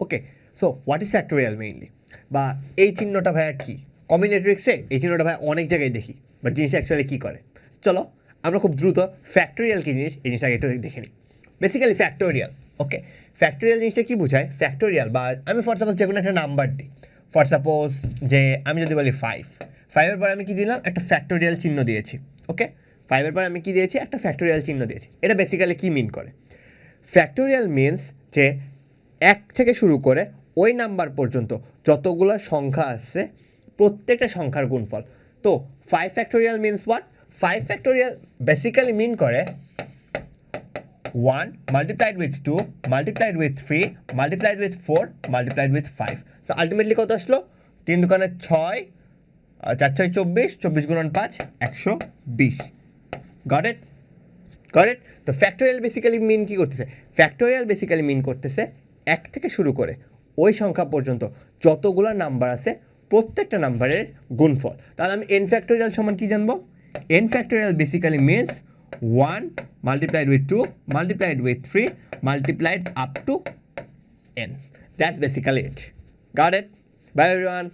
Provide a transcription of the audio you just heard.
Okay, so what is factorial mainly, বা এই চিহ্নটা ভাইয়া কী? কম্বিনেটরিক্সে এই চিহ্নটা ভাই অনেক জায়গায় দেখি, বাট জিনিসটা অ্যাকচুয়ালি কী করে। চলো আমরা খুব দ্রুত ফ্যাক্টোরিয়াল কী জিনিস এই জিনিসটাকে একটু দেখে নিই। বেসিক্যালি ফ্যাক্টোরিয়াল, ওকে, ফ্যাক্টোরিয়াল জিনিসটা কী বোঝায়? ফ্যাক্টোরিয়াল বা আমি ফর সাপোজ যে কোনো একটা নাম্বার দিই, ফর সাপোজ যে আমি যদি বলি 5 পর আমি কী দিলাম? একটা ফ্যাক্টোরিয়াল চিহ্ন দিয়েছি। ওকে, 5 পর আমি কী দিয়েছি? একটা ফ্যাক্টোরিয়াল চিহ্ন দিয়েছি। এটা বেসিক্যালি কী মিন করে? ফ্যাক্টোরিয়াল মিনস যে 1 থেকে শুরু করে ওই নাম্বার পর্যন্ত যতগুলো সংখ্যা আসছে প্রত্যেকটা সংখ্যার গুণফল। তো 5 factorial means what? 5 factorial basically mean করে 1 multiplied with 2 multiplied with 3 multiplied with 4 multiplied with 5. So ultimately কত আসলো? 3 দুগুণে 6, 4 6 24, 24 গুণন 5 120। Got it? Got it? তো ফ্যাক্টোরিয়াল বেসিক্যালি মিন কী করতেছে? ফ্যাক্টোরিয়াল বেসিক্যালি মিন করতেছে 1 থেকে শুরু করে ওই সংখ্যা পর্যন্ত যতগুলো নাম্বার আছে প্রত্যেকটা নাম্বারের গুণফল। তাহলে আমি n ফ্যাক্টোরিয়াল সমান কী জানবো? n factorial basically means 1 multiplied with 2 multiplied with 3 multiplied up to n. That's basically it. Got it? Bye everyone.